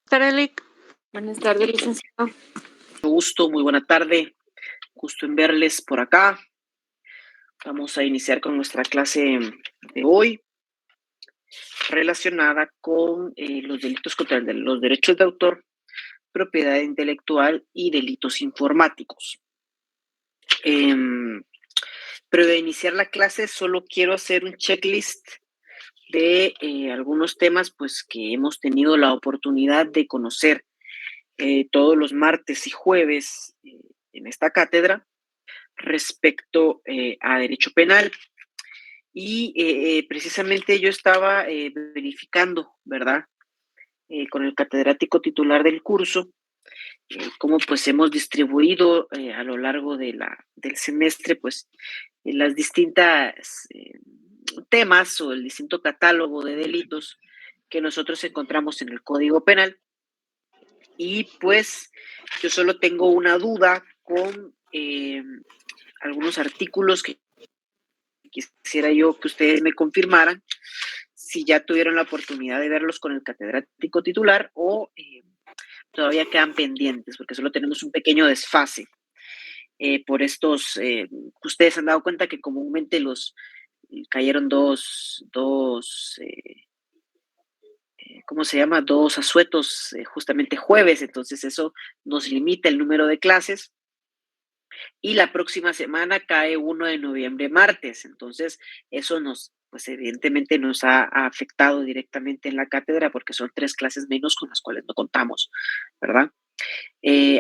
Tarelic. Buenas tardes, licenciado. Mucho gusto, muy buena tarde. Gusto en verles por acá. Vamos a iniciar con nuestra clase de hoy relacionada con los delitos contra los derechos de autor, propiedad intelectual y delitos informáticos. Pero de iniciar la clase solo quiero hacer un checklist de algunos temas pues que hemos tenido la oportunidad de conocer todos los martes y jueves en esta cátedra respecto a derecho penal. Y precisamente yo estaba verificando, ¿verdad? Con el catedrático titular del curso, cómo pues hemos distribuido a lo largo del semestre, pues, las distintas temas o el distinto catálogo de delitos que nosotros encontramos en el Código Penal. Y pues yo solo tengo una duda con algunos artículos que quisiera yo que ustedes me confirmaran si ya tuvieron la oportunidad de verlos con el catedrático titular o todavía quedan pendientes, porque solo tenemos un pequeño desfase por estos, ustedes han dado cuenta que comúnmente los cayeron dos ¿cómo se llama? Dos asuetos justamente jueves, entonces eso nos limita el número de clases. Y la próxima semana cae 1 de noviembre, martes. Entonces, eso pues evidentemente nos ha afectado directamente en la cátedra porque son 3 clases menos con las cuales no contamos, ¿verdad?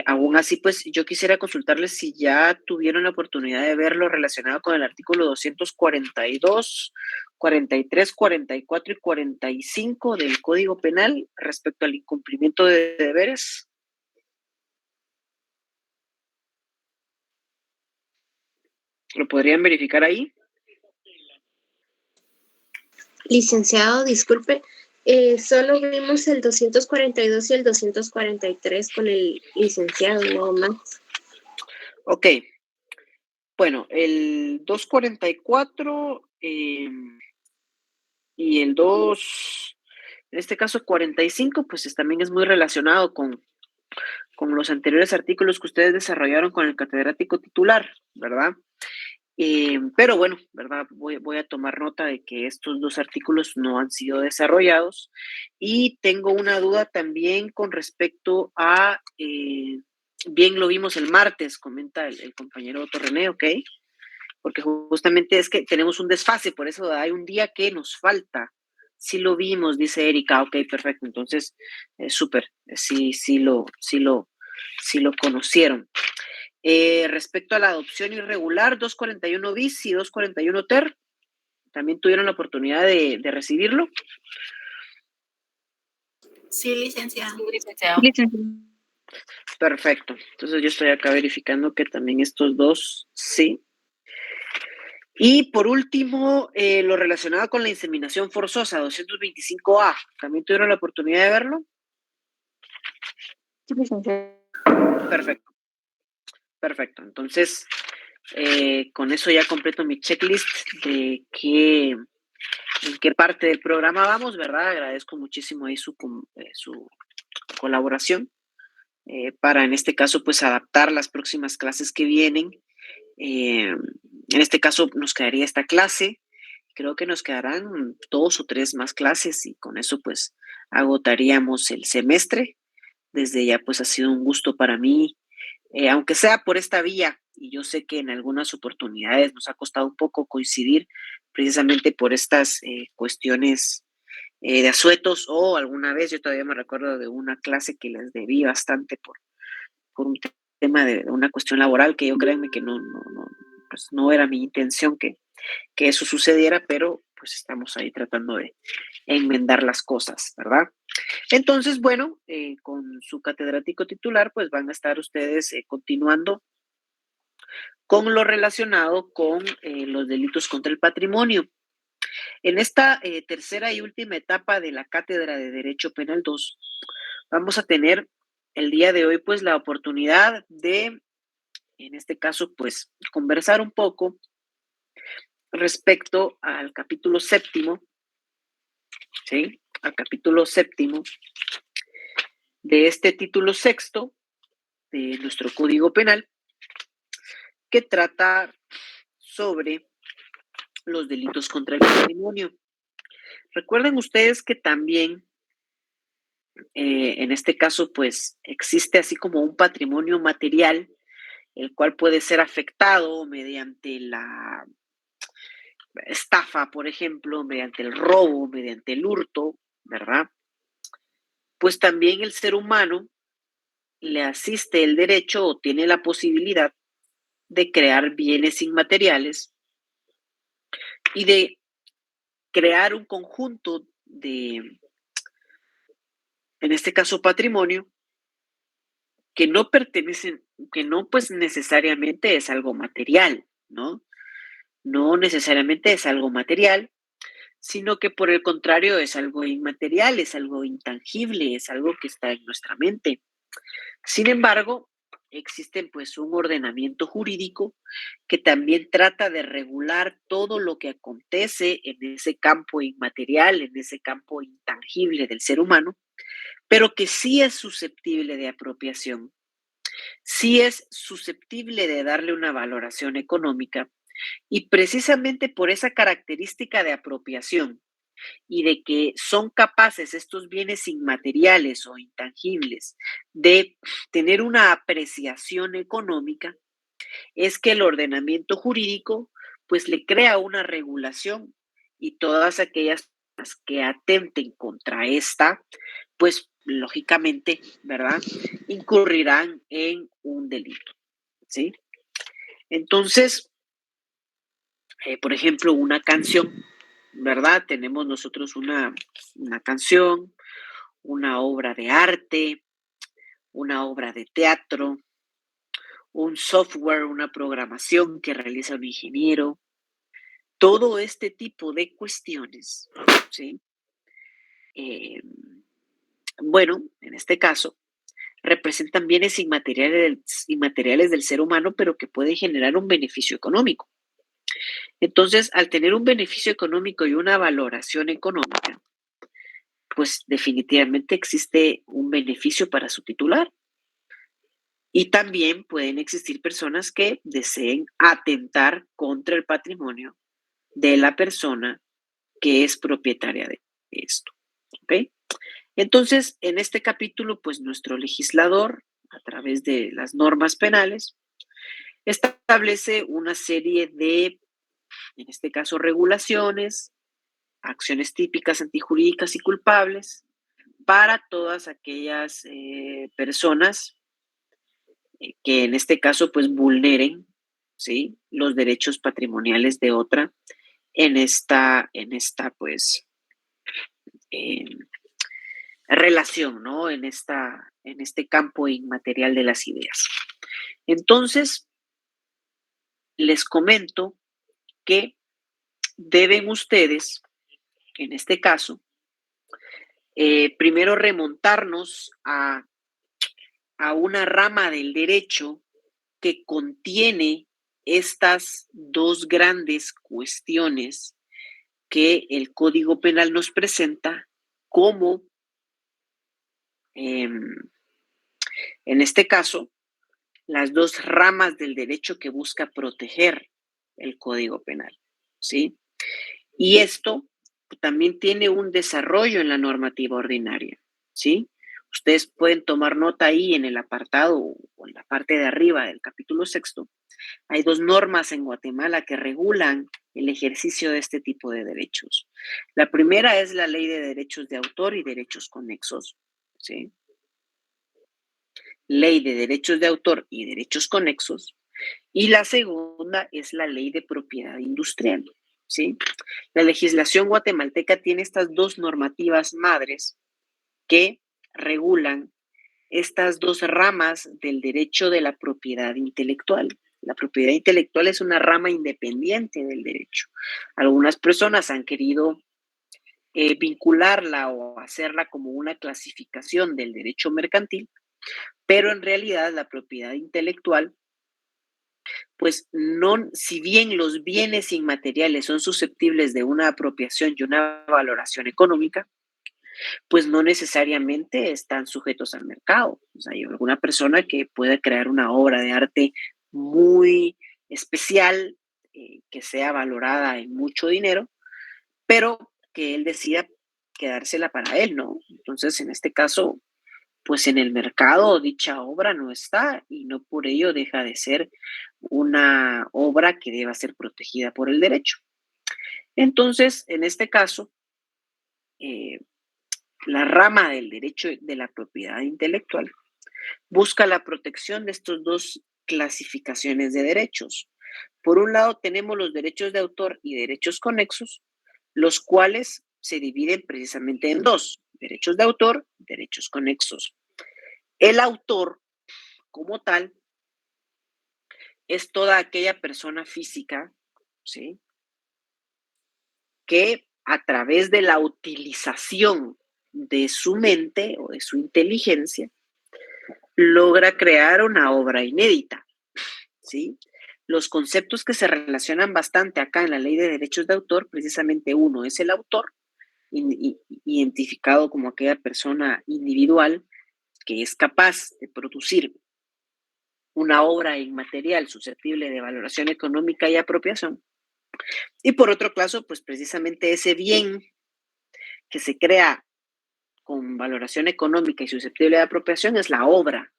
Aún así, pues yo quisiera consultarles si ya tuvieron la oportunidad de verlo relacionado con el artículo 242, 43, 44 y 45 del Código Penal respecto al incumplimiento de deberes. ¿Lo podrían verificar ahí? Licenciado, disculpe, solo vimos el 242 y el 243 con el licenciado, nada más. Ok. Bueno, el 244 y el 2, en este caso 45, pues también es muy relacionado con los anteriores artículos que ustedes desarrollaron con el catedrático titular, ¿verdad? Pero bueno, ¿verdad? Voy a tomar nota de que estos 2 artículos no han sido desarrollados y tengo una duda también con respecto a, bien lo vimos el martes, comenta el compañero Otto René, ¿ok? Porque justamente es que tenemos un desfase, por eso hay un día que nos falta. Sí lo vimos, dice Erika, ok, perfecto, entonces, súper, sí lo conocieron. Respecto a la adopción irregular, 241 bis y 241 ter, ¿también tuvieron la oportunidad de recibirlo? Sí, licenciado. Perfecto, entonces yo estoy acá verificando que también estos dos, sí. Y por último, lo relacionado con la inseminación forzosa, 225A, ¿también tuvieron la oportunidad de verlo? Sí, licenciado. Perfecto. Entonces, con eso ya completo mi checklist de en qué parte del programa vamos, ¿verdad? Agradezco muchísimo ahí su colaboración para, en este caso, pues adaptar las próximas clases que vienen. En este caso nos quedaría esta clase, creo que nos quedarán 2 o 3 más clases y con eso pues agotaríamos el semestre. Desde ya pues ha sido un gusto para mí, aunque sea por esta vía, y yo sé que en algunas oportunidades nos ha costado un poco coincidir precisamente por estas cuestiones de asuetos, o alguna vez yo todavía me recuerdo de una clase que les debí bastante por un tema de una cuestión laboral que yo créanme que pues no era mi intención que eso sucediera, pero pues estamos ahí tratando de enmendar las cosas, ¿verdad? Entonces, bueno, con su catedrático titular, pues van a estar ustedes continuando con lo relacionado con los delitos contra el patrimonio. En esta tercera y última etapa de la Cátedra de Derecho Penal 2, vamos a tener el día de hoy, pues, la oportunidad de, en este caso, pues, conversar un poco respecto al capítulo séptimo, ¿sí? Al capítulo séptimo de este título sexto de nuestro Código Penal, que trata sobre los delitos contra el patrimonio. Recuerden ustedes que también, en este caso, pues existe así como un patrimonio material, el cual puede ser afectado mediante la estafa, por ejemplo, mediante el robo, mediante el hurto, ¿verdad? Pues también el ser humano le asiste el derecho o tiene la posibilidad de crear bienes inmateriales y de crear un conjunto de, en este caso, patrimonio, que no pertenecen, que no pues necesariamente es algo material, ¿no? No necesariamente es algo material, sino que por el contrario es algo inmaterial, es algo intangible, es algo que está en nuestra mente. Sin embargo, existe pues un ordenamiento jurídico que también trata de regular todo lo que acontece en ese campo inmaterial, en ese campo intangible del ser humano, pero que sí es susceptible de apropiación, sí es susceptible de darle una valoración económica y precisamente por esa característica de apropiación y de que son capaces estos bienes inmateriales o intangibles de tener una apreciación económica, es que el ordenamiento jurídico pues le crea una regulación y todas aquellas que atenten contra esta, pues lógicamente, ¿verdad? Incurrirán en un delito, ¿sí? Entonces, por ejemplo, una canción, ¿verdad? Tenemos nosotros una canción, una obra de arte, una obra de teatro, un software, una programación que realiza un ingeniero, todo este tipo de cuestiones, ¿sí? Eh, bueno, en este caso, representan bienes inmateriales del ser humano, pero que pueden generar un beneficio económico. Entonces, al tener un beneficio económico y una valoración económica, pues definitivamente existe un beneficio para su titular. Y también pueden existir personas que deseen atentar contra el patrimonio de la persona que es propietaria de esto. ¿Ok? Entonces, en este capítulo, pues nuestro legislador, a través de las normas penales, establece una serie de, en este caso, regulaciones, acciones típicas, antijurídicas y culpables para todas aquellas personas que en este caso pues vulneren, ¿sí?, los derechos patrimoniales de otra en esta pues eh, relación, ¿no? En este campo inmaterial de las ideas. Entonces, les comento que deben ustedes, en este caso, primero remontarnos a una rama del derecho que contiene estas dos grandes cuestiones que el Código Penal nos presenta como, eh, en este caso, las dos ramas del derecho que busca proteger el Código Penal, ¿sí? Y esto también tiene un desarrollo en la normativa ordinaria, ¿sí? Ustedes pueden tomar nota ahí en el apartado o en la parte de arriba del capítulo sexto. Hay dos normas en Guatemala que regulan el ejercicio de este tipo de derechos. La primera es la Ley de Derechos de Autor y Derechos Conexos, ¿sí? Ley de Derechos de Autor y Derechos Conexos. Y la segunda es la Ley de Propiedad Industrial, ¿sí? La legislación guatemalteca tiene estas dos normativas madres que regulan estas dos ramas del derecho de la propiedad intelectual. La propiedad intelectual es una rama independiente del derecho. Algunas personas han querido vincularla o hacerla como una clasificación del derecho mercantil, pero en realidad la propiedad intelectual, pues no, si bien los bienes inmateriales son susceptibles de una apropiación y una valoración económica, pues no necesariamente están sujetos al mercado. O sea, hay alguna persona que pueda crear una obra de arte muy especial, que sea valorada en mucho dinero, pero que él decida quedársela para él, ¿no? Entonces, en este caso, pues en el mercado dicha obra no está y no por ello deja de ser una obra que deba ser protegida por el derecho. Entonces, en este caso, eh, la rama del derecho de la propiedad intelectual busca la protección de estos dos clasificaciones de derechos. Por un lado, tenemos los derechos de autor y derechos conexos, los cuales se dividen precisamente en dos: derechos de autor, derechos conexos. El autor, como tal, es toda aquella persona física, ¿sí?, que a través de la utilización de su mente o de su inteligencia logra crear una obra inédita, ¿sí? Los conceptos que se relacionan bastante acá en la ley de derechos de autor, precisamente uno es el autor, identificado como aquella persona individual que es capaz de producir una obra inmaterial susceptible de valoración económica y apropiación. Y por otro caso, pues precisamente ese bien que se crea con valoración económica y susceptible de apropiación es la obra,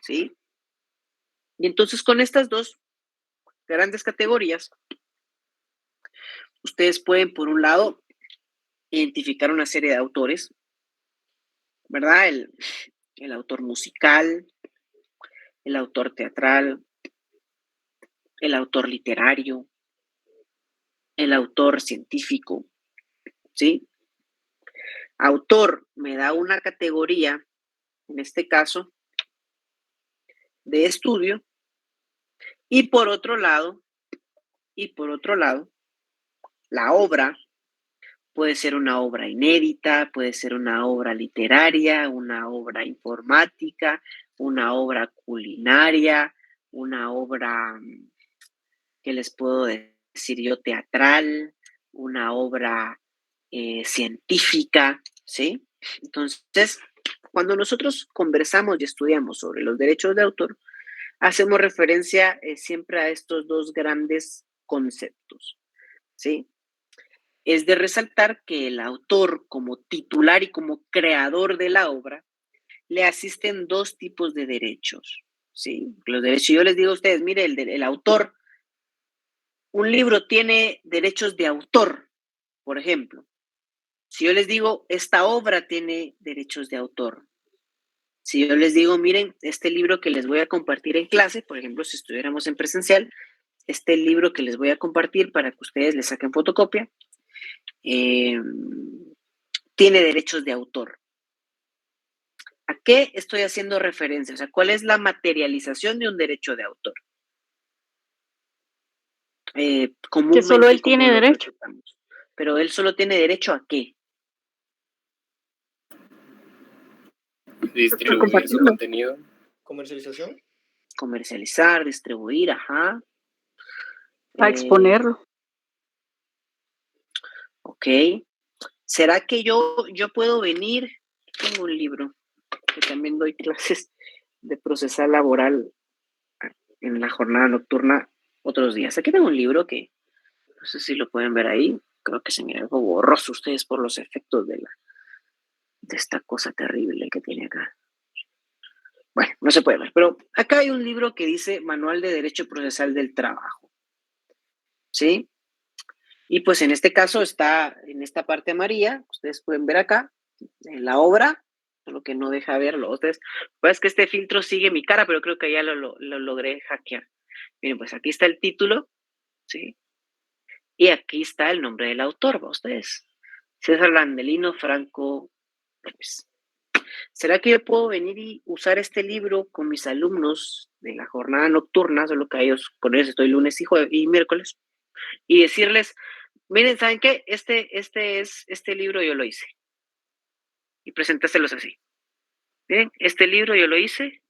¿sí? Y entonces con estas dos grandes categorías, ustedes pueden, por un lado, identificar una serie de autores, ¿verdad? El autor musical, el autor teatral, el autor literario, el autor científico, ¿sí? Autor me da una categoría, en este caso, de estudio, y por otro lado, la obra puede ser una obra inédita, puede ser una obra literaria, una obra informática, una obra culinaria, una obra, ¿qué les puedo decir yo?, teatral, una obra científica, ¿sí? Entonces, cuando nosotros conversamos y estudiamos sobre los derechos de autor, hacemos referencia siempre a estos dos grandes conceptos, ¿sí? Es de resaltar que el autor, como titular y como creador de la obra, le asisten dos tipos de derechos, ¿sí? Los derechos, yo les digo a ustedes, mire, el autor, un libro tiene derechos de autor, por ejemplo. Si yo les digo, esta obra tiene derechos de autor. Si yo les digo, miren, este libro que les voy a compartir en clase, por ejemplo, si estuviéramos en presencial, este libro que les voy a compartir para que ustedes le saquen fotocopia, tiene derechos de autor. ¿A qué estoy haciendo referencia? O sea, ¿cuál es la materialización de un derecho de autor? Que solo él tiene derecho. Pero él solo tiene derecho ¿a qué? Distribuir su contenido. Comercialización. Comercializar, distribuir, ajá. A exponerlo. Ok. ¿Será que yo puedo venir? Tengo un libro que también doy clases de procesal laboral en la jornada nocturna otros días. Aquí tengo un libro que no sé si lo pueden ver ahí. Creo que se mira algo borroso ustedes por los efectos de esta cosa terrible que tiene acá. Bueno, no se puede ver, pero acá hay un libro que dice Manual de Derecho Procesal del Trabajo, ¿sí? Y pues en este caso está en esta parte amarilla, ustedes pueden ver acá, en la obra, lo que no deja verlo. Ustedes, pues que este filtro sigue mi cara, pero creo que ya lo logré hackear. Miren, pues aquí está el título, ¿sí? Y aquí está el nombre del autor, ¿va ustedes? César Landelino Franco López. ¿Será que yo puedo venir y usar este libro con mis alumnos de la jornada nocturna, solo que a ellos, con ellos estoy lunes y miércoles, y decirles, miren, ¿saben qué? Este libro yo lo hice. Y presentárselos así. Miren, este libro yo lo hice.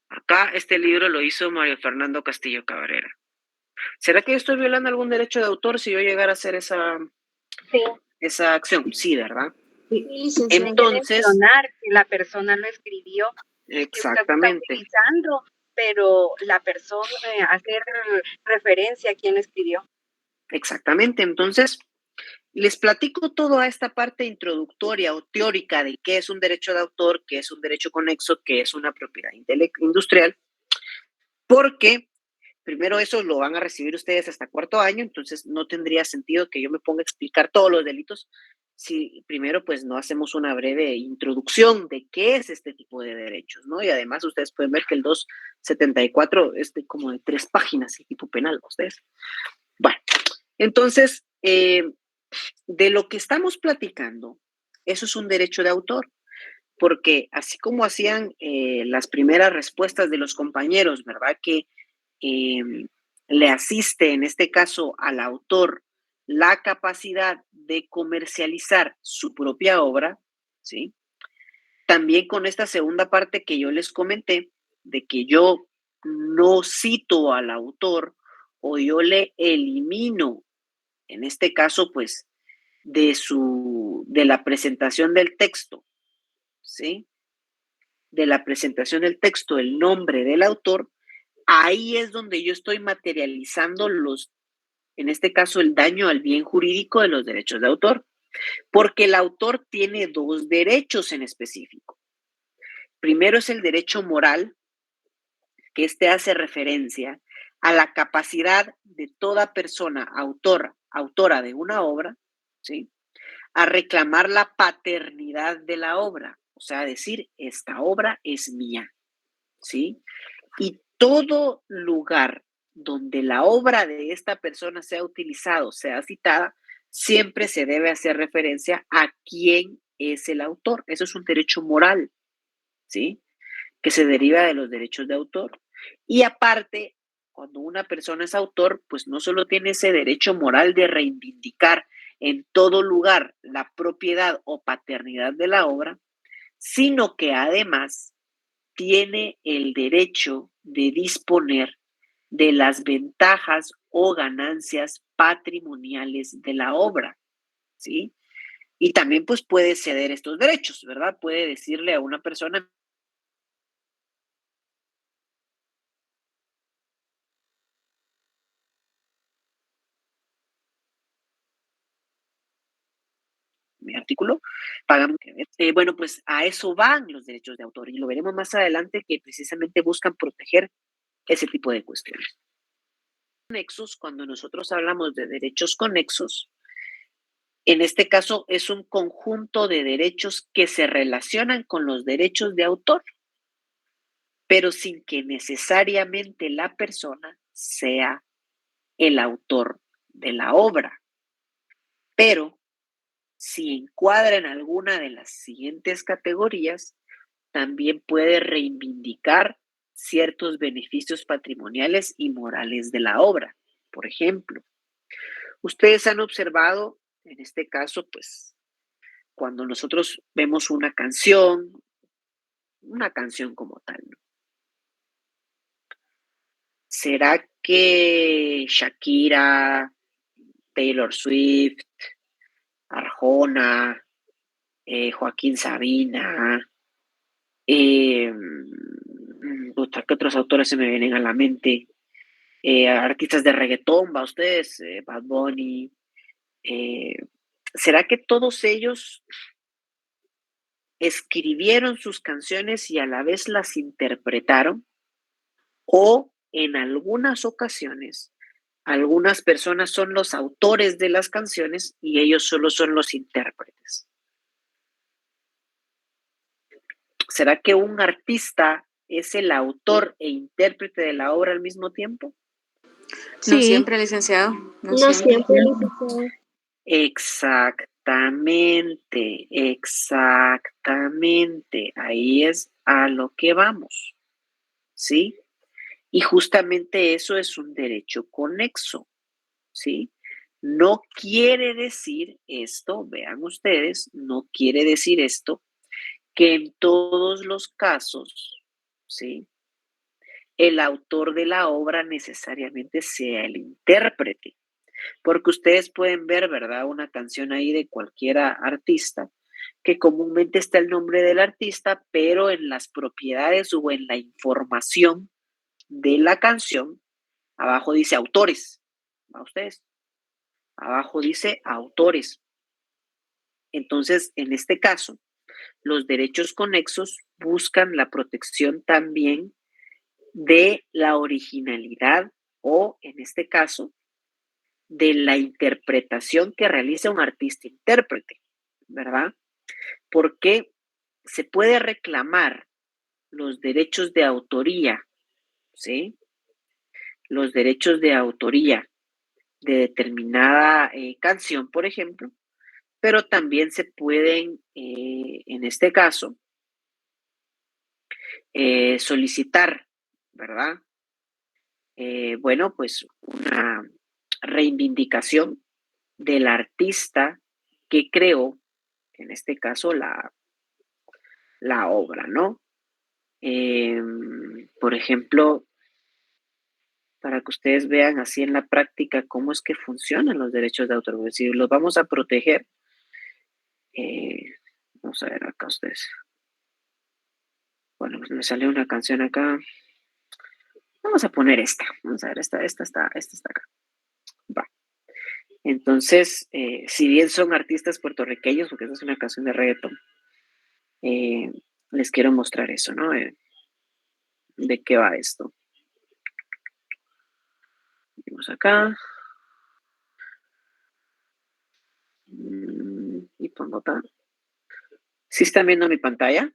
Acá este libro lo hizo Mario Fernando Castillo Cabrera. ¿Será que yo estoy violando algún derecho de autor si yo llegara a hacer esa acción? Sí, ¿verdad? Entonces, mencionar que la persona lo escribió, exactamente. que usted está utilizando, pero la persona hacer referencia a quién lo escribió. Exactamente. Entonces, les platico toda esta parte introductoria o teórica de qué es un derecho de autor, qué es un derecho conexo, qué es una propiedad industrial, porque primero eso lo van a recibir ustedes hasta cuarto año, entonces no tendría sentido que yo me ponga a explicar todos los delitos si primero pues no hacemos una breve introducción de qué es este tipo de derechos, ¿no? Y además ustedes pueden ver que el 274 es como de 3 páginas, y tipo penal, ustedes. Bueno, entonces, de lo que estamos platicando, eso es un derecho de autor, porque así como hacían las primeras respuestas de los compañeros, ¿verdad? Que le asiste en este caso al autor la capacidad de comercializar su propia obra, ¿sí? También con esta segunda parte que yo les comenté, de que yo no cito al autor o yo le elimino, en este caso, pues, de la presentación del texto, ¿sí? De la presentación del texto, el nombre del autor, ahí es donde yo estoy materializando en este caso, el daño al bien jurídico de los derechos de autor, porque el autor tiene 2 derechos en específico. Primero es el derecho moral, que hace referencia a la capacidad de toda persona autora de una obra, ¿sí? A reclamar la paternidad de la obra, o sea, decir, esta obra es mía, ¿sí? Y todo lugar donde la obra de esta persona sea utilizada, sea citada, siempre se debe hacer referencia a quién es el autor. Eso es un derecho moral, ¿sí? Que se deriva de los derechos de autor. Y aparte, cuando una persona es autor, pues no solo tiene ese derecho moral de reivindicar en todo lugar la propiedad o paternidad de la obra, sino que además tiene el derecho de disponer de las ventajas o ganancias patrimoniales de la obra, ¿sí? Y también pues puede ceder estos derechos, ¿verdad? Puede decirle a una persona, mi artículo, pagan. Bueno, pues a eso van los derechos de autor y lo veremos más adelante, que precisamente buscan proteger ese tipo de cuestiones. Conexos, cuando nosotros hablamos de derechos conexos, en este caso es un conjunto de derechos que se relacionan con los derechos de autor, pero sin que necesariamente la persona sea el autor de la obra. Pero si encuadra en alguna de las siguientes categorías, también puede reivindicar ciertos beneficios patrimoniales y morales de la obra. Por ejemplo, ustedes han observado, en este caso, pues, cuando nosotros vemos una canción como tal, ¿no? ¿Será que Shakira, Taylor Swift, Arjona, Joaquín Sabina, ¿qué otros autores se me vienen a la mente? Artistas de reggaetón, ¿va ustedes? Bad Bunny. ¿Será que todos ellos escribieron sus canciones y a la vez las interpretaron? O en algunas ocasiones, algunas personas son los autores de las canciones y ellos solo son los intérpretes. ¿Será que un artista es el autor e intérprete de la obra al mismo tiempo? Sí. No siempre, licenciado. No siempre, licenciado. Exactamente. Ahí es a lo que vamos, ¿sí? Y justamente eso es un derecho conexo, ¿sí? No quiere decir esto, vean ustedes, no quiere decir esto que en todos los casos, ¿sí? El autor de la obra necesariamente sea el intérprete, porque ustedes pueden ver, ¿verdad? Una canción ahí de cualquier artista que comúnmente está el nombre del artista, pero en las propiedades o en la información de la canción, abajo dice autores. ¿Va ustedes? Abajo dice autores. Entonces, en este caso, los derechos conexos buscan la protección también de la originalidad o, en este caso, de la interpretación que realiza un artista intérprete, ¿verdad? Porque se puede reclamar los derechos de autoría, ¿sí? Los derechos de autoría de determinada canción, por ejemplo, pero también se pueden, en este caso, solicitar, ¿verdad? Bueno, pues una reivindicación del artista que creó, en este caso, la obra, ¿no? Por ejemplo, para que ustedes vean así en la práctica cómo es que funcionan los derechos de autor. Si los vamos a proteger, vamos a ver acá ustedes. Bueno, pues me salió una canción acá. Vamos a poner esta. Vamos a ver, esta está acá. Va. Entonces, si bien son artistas puertorriqueños, porque esta es una canción de reggaeton, les quiero mostrar eso, ¿no? ¿De qué va esto? Vamos acá. Y pongo acá. ¿Sí están viendo mi pantalla?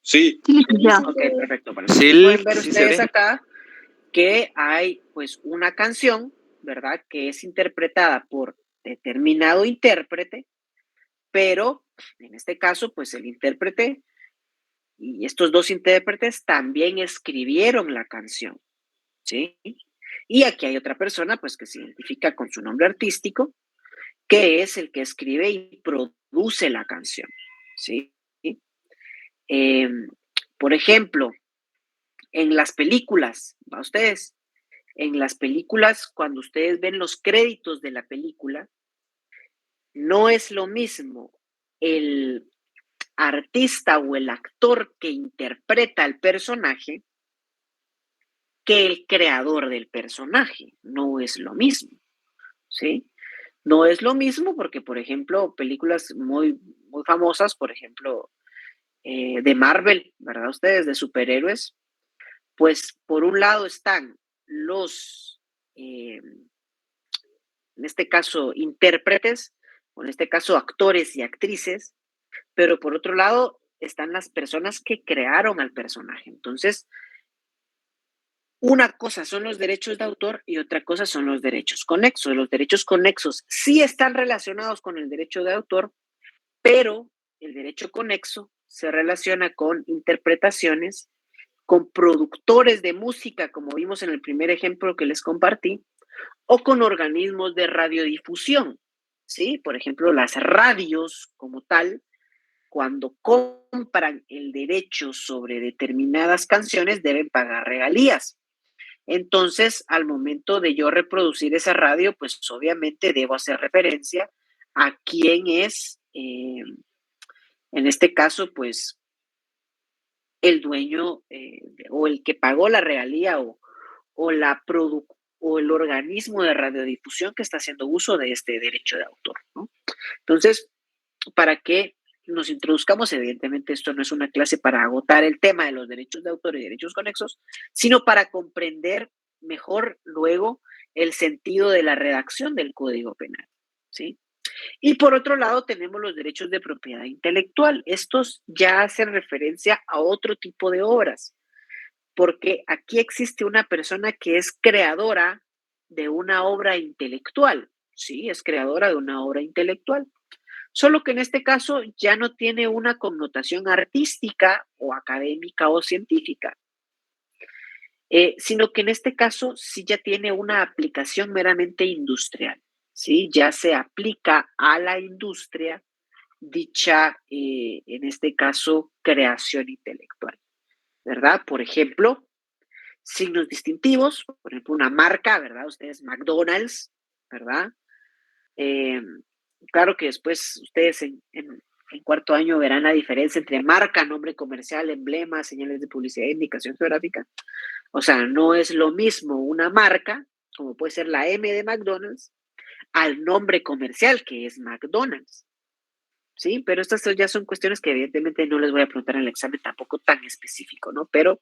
Sí. Ya. Ok, perfecto. Bueno, Sí, pueden ver sí se ustedes ve. acá que hay pues una canción, ¿verdad? Que es interpretada por determinado intérprete, pero en este caso pues el intérprete y estos dos intérpretes también escribieron la canción, ¿sí? Y aquí hay otra persona pues que se identifica con su nombre artístico, que es el que escribe y produce la canción, ¿sí? Eh, por ejemplo, en las películas, ¿va ustedes? En las películas, cuando ustedes ven los créditos de la película, no es lo mismo el artista o el actor que interpreta al personaje que el creador del personaje. No es lo mismo, ¿sí? No es lo mismo porque, por ejemplo, películas muy, muy famosas, por ejemplo, de Marvel, ¿verdad? Ustedes, de superhéroes, pues por un lado están los, en este caso, intérpretes, o en este caso, actores y actrices, pero por otro lado están las personas que crearon al personaje. Entonces, una cosa son los derechos de autor y otra cosa son los derechos conexos. Los derechos conexos sí están relacionados con el derecho de autor, pero el derecho conexo se relaciona con interpretaciones, con productores de música, como vimos en el primer ejemplo que les compartí, o con organismos de radiodifusión, ¿sí? Por ejemplo, las radios como tal, cuando compran el derecho sobre determinadas canciones, deben pagar regalías. Entonces, al momento de yo reproducir esa radio, pues obviamente debo hacer referencia a quién es, en este caso, pues el dueño o el que pagó la regalía o la o el organismo de radiodifusión que está haciendo uso de este derecho de autor, ¿no? Entonces, para que nos introduzcamos, evidentemente esto no es una clase para agotar el tema de los derechos de autor y derechos conexos, sino para comprender mejor luego el sentido de la redacción del Código Penal, ¿sí? Y por otro lado tenemos los derechos de propiedad intelectual. Estos ya hacen referencia a otro tipo de obras, porque aquí existe una persona que es creadora de una obra intelectual, ¿sí? Es creadora de una obra intelectual. Solo que en este caso ya no tiene una connotación artística o académica o científica, sino que en este caso sí ya tiene una aplicación meramente industrial, ¿sí? Ya se aplica a la industria dicha, en este caso, creación intelectual, ¿verdad? Por ejemplo, signos distintivos, por ejemplo, una marca, ¿verdad? Ustedes, McDonald's, ¿verdad? claro que después ustedes en cuarto año verán la diferencia entre marca, nombre comercial, emblema, señales de publicidad, indicación geográfica. O sea, no es lo mismo una marca, como puede ser la M de McDonald's, al nombre comercial que es McDonald's. Sí, pero estas ya son cuestiones que evidentemente no les voy a preguntar en el examen tampoco tan específico, ¿no? Pero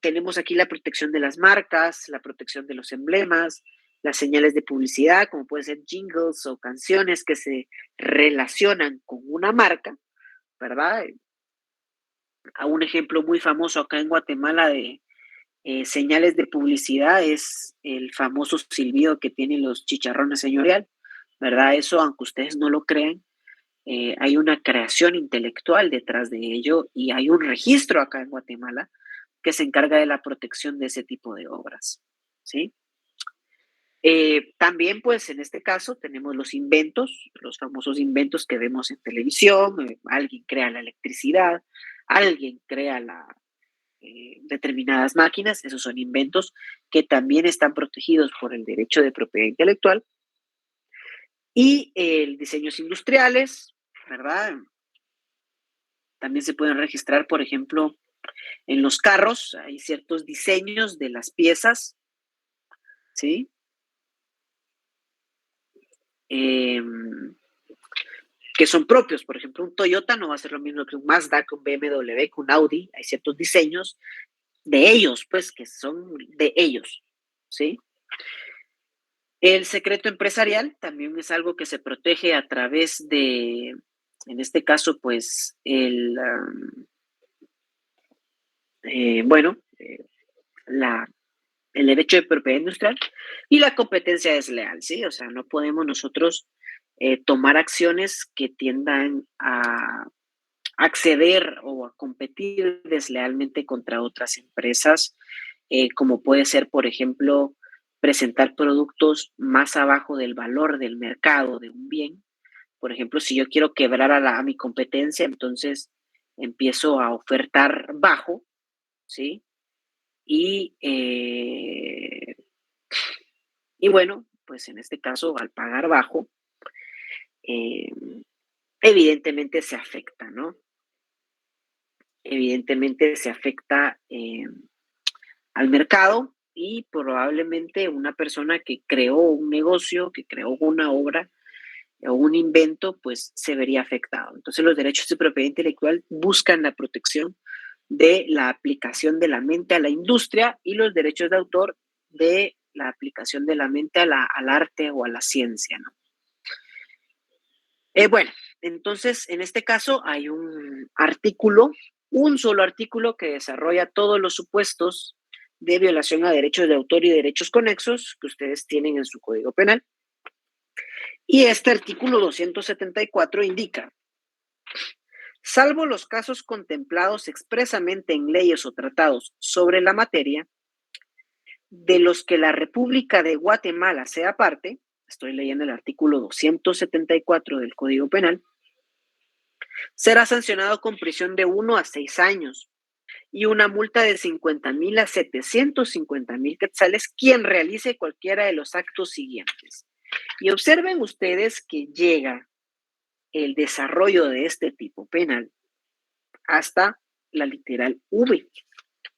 tenemos aquí la protección de las marcas, la protección de los emblemas, las señales de publicidad, como pueden ser jingles o canciones que se relacionan con una marca, ¿verdad? A un ejemplo muy famoso acá en Guatemala de señales de publicidad es el famoso silbido que tienen los chicharrones señorial, ¿verdad? Eso, aunque ustedes no lo crean, hay una creación intelectual detrás de ello y hay un registro acá en Guatemala que se encarga de la protección de ese tipo de obras, ¿sí? También, pues, en este caso tenemos los inventos, los famosos inventos que vemos en televisión, alguien crea la electricidad, alguien crea determinadas máquinas, esos son inventos que también están protegidos por el derecho de propiedad intelectual. Y diseños industriales, ¿verdad? También se pueden registrar, por ejemplo, en los carros, hay ciertos diseños de las piezas, ¿sí? Que son propios. Por ejemplo, un Toyota no va a ser lo mismo que un Mazda, que un BMW, que un Audi. Hay ciertos diseños de ellos, pues, que son de ellos, ¿sí? El secreto empresarial también es algo que se protege a través de, en este caso, pues, el derecho de propiedad industrial y la competencia desleal, ¿sí? O sea, no podemos nosotros tomar acciones que tiendan a acceder o a competir deslealmente contra otras empresas, como puede ser, por ejemplo, presentar productos más abajo del valor del mercado de un bien. Por ejemplo, si yo quiero quebrar a mi competencia, entonces empiezo a ofertar bajo, ¿sí? Y, y bueno, pues en este caso, al pagar bajo, eh, evidentemente se afecta, ¿no? Evidentemente se afecta al mercado y probablemente una persona que creó un negocio, que creó una obra o un invento, pues se vería afectado. Entonces los derechos de propiedad intelectual buscan la protección de la aplicación de la mente a la industria y los derechos de autor de la aplicación de la mente al arte o a la ciencia, ¿no? Bueno, entonces en este caso hay un solo artículo que desarrolla todos los supuestos de violación a derechos de autor y derechos conexos que ustedes tienen en su Código Penal. Y este artículo 274 indica: salvo los casos contemplados expresamente en leyes o tratados sobre la materia, de los que la República de Guatemala sea parte, estoy leyendo el artículo 274 del Código Penal, será sancionado con prisión de 1 a 6 años y una multa de 50,000 a 750,000 quetzales quien realice cualquiera de los actos siguientes. Y observen ustedes que llega el desarrollo de este tipo penal hasta la literal V,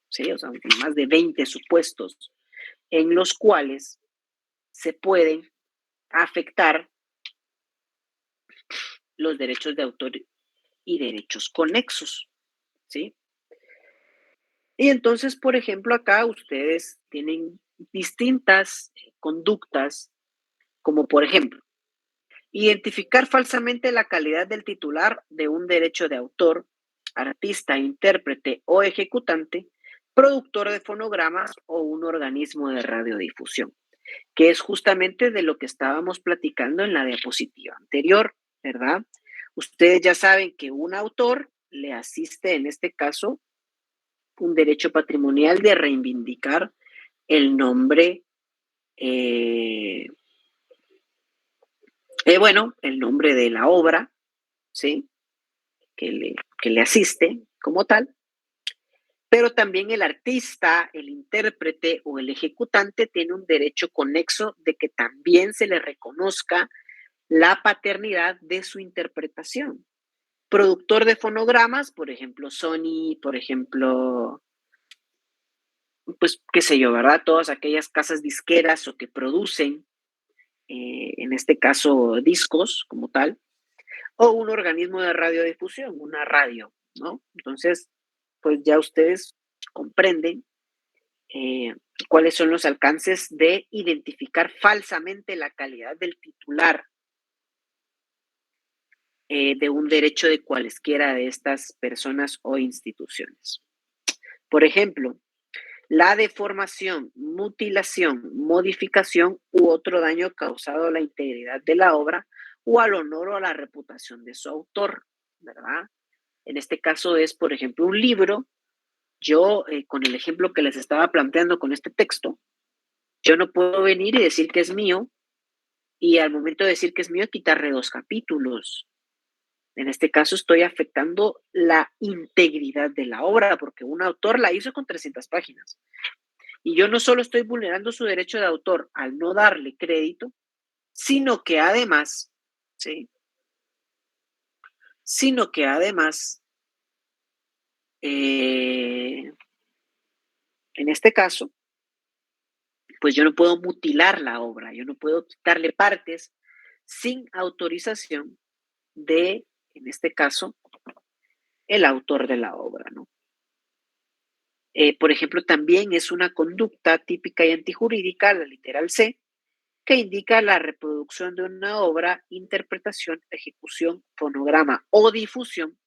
¿sí? O sea, más de 20 supuestos en los cuales se pueden afectar los derechos de autor y derechos conexos, ¿sí? Y entonces, por ejemplo, acá ustedes tienen distintas conductas, como por ejemplo, identificar falsamente la calidad del titular de un derecho de autor, artista, intérprete o ejecutante, productor de fonogramas o un organismo de radiodifusión, que es justamente de lo que estábamos platicando en la diapositiva anterior, ¿verdad? Ustedes ya saben que un autor le asiste, en este caso, un derecho patrimonial de reivindicar el nombre, el nombre de la obra, ¿sí? Que le asiste como tal, pero también el artista, el intérprete o el ejecutante tiene un derecho conexo de que también se le reconozca la paternidad de su interpretación. Productor de fonogramas, por ejemplo, Sony, por ejemplo, pues qué sé yo, ¿verdad? Todas aquellas casas disqueras o que producen, en este caso, discos como tal, o un organismo de radiodifusión, una radio, ¿no? Entonces, pues ya ustedes comprenden cuáles son los alcances de identificar falsamente la calidad del titular de un derecho de cualesquiera de estas personas o instituciones. Por ejemplo, la deformación, mutilación, modificación u otro daño causado a la integridad de la obra o al honor o a la reputación de su autor, ¿verdad? En este caso es, por ejemplo, un libro. Yo, con el ejemplo que les estaba planteando con este texto, yo no puedo venir y decir que es mío y al momento de decir que es mío quitarle 2 capítulos. En este caso estoy afectando la integridad de la obra porque un autor la hizo con 300 páginas. Y yo no solo estoy vulnerando su derecho de autor al no darle crédito, sino que además, ¿sí? Sino que además, en este caso, pues yo no puedo mutilar la obra, yo no puedo quitarle partes sin autorización de, en este caso, el autor de la obra, ¿no? Por ejemplo, también es una conducta típica y antijurídica, la literal C, que indica la reproducción de una obra, interpretación, ejecución, fonograma o difusión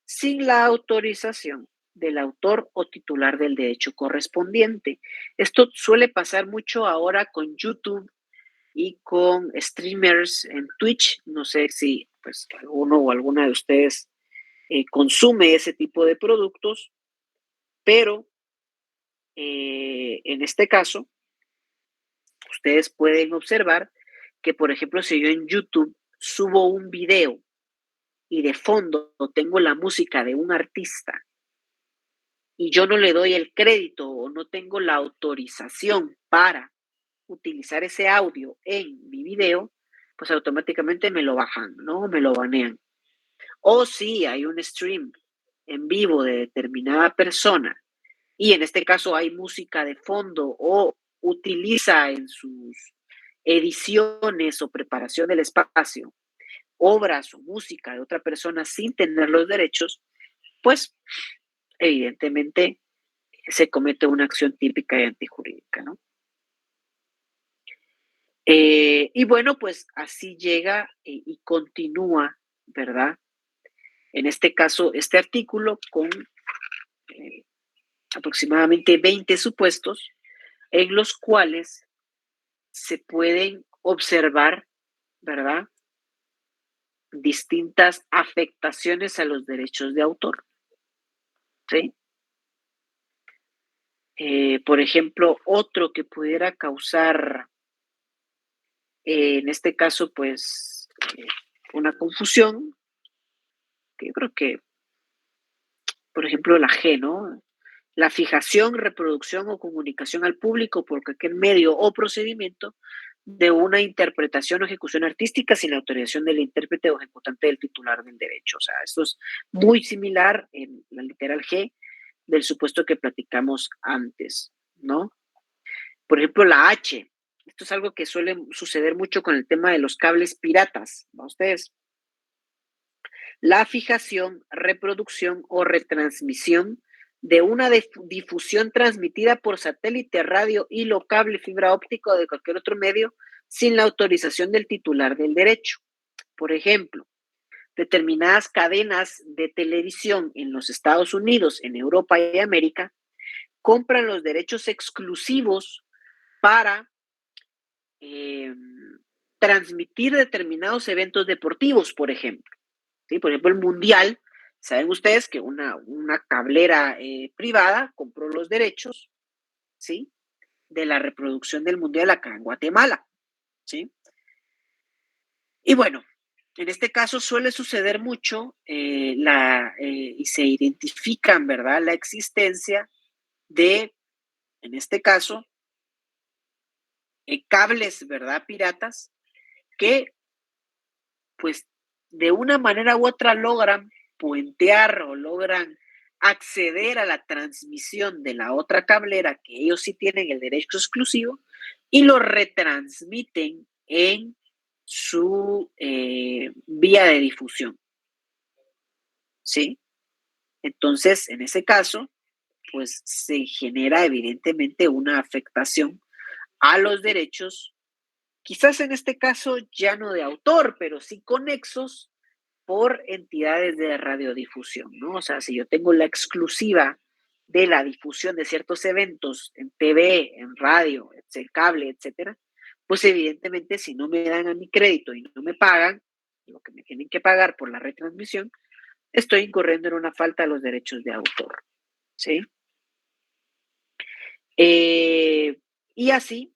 sin la autorización del autor o titular del derecho correspondiente. Esto suele pasar mucho ahora con YouTube y con streamers en Twitch. No sé si pues alguno o alguna de ustedes consume ese tipo de productos, pero en este caso, ustedes pueden observar que, por ejemplo, si yo en YouTube subo un video y de fondo tengo la música de un artista y yo no le doy el crédito o no tengo la autorización para utilizar ese audio en mi video, pues automáticamente me lo bajan, ¿no? Me lo banean. O si hay un stream en vivo de determinada persona y en este caso hay música de fondo o utiliza en sus ediciones o preparación del espacio obras o música de otra persona sin tener los derechos, pues evidentemente se comete una acción típica y antijurídica, ¿no? Y bueno, pues así llega y continúa, ¿verdad? En este caso, este artículo con aproximadamente 20 supuestos en los cuales se pueden observar, ¿verdad? Distintas afectaciones a los derechos de autor, ¿sí? Por ejemplo, otro que pudiera causar, en este caso, pues, una confusión, que yo creo que, por ejemplo, la G, ¿no? La fijación, reproducción o comunicación al público por cualquier medio o procedimiento de una interpretación o ejecución artística sin la autorización del intérprete o ejecutante del titular del derecho. O sea, esto es muy similar en la literal G del supuesto que platicamos antes, ¿no? Por ejemplo, la H. Esto es algo que suele suceder mucho con el tema de los cables piratas, ¿no? Ustedes. La fijación, reproducción o retransmisión de una difusión transmitida por satélite, radio, hilo, cable, fibra óptica o de cualquier otro medio sin la autorización del titular del derecho. Por ejemplo, determinadas cadenas de televisión en los Estados Unidos, en Europa y América compran los derechos exclusivos para transmitir determinados eventos deportivos, por ejemplo. ¿Sí? Por ejemplo, el Mundial, saben ustedes que una cablera privada compró los derechos, ¿sí? De la reproducción del Mundial acá en Guatemala, ¿sí? Y bueno, en este caso suele suceder mucho y se identifican, ¿verdad? La existencia de, en este caso, cables, ¿verdad? Piratas que pues de una manera u otra logran puentear o logran acceder a la transmisión de la otra cablera, que ellos sí tienen el derecho exclusivo, y lo retransmiten en su vía de difusión. ¿Sí? Entonces, en ese caso, pues se genera evidentemente una afectación a los derechos, quizás en este caso ya no de autor, pero sí conexos por entidades de radiodifusión, ¿no? O sea, si yo tengo la exclusiva de la difusión de ciertos eventos en TV, en radio, en cable, etcétera, pues evidentemente si no me dan a mi crédito y no me pagan lo que me tienen que pagar por la retransmisión, estoy incurriendo en una falta de los derechos de autor, ¿sí? Y así,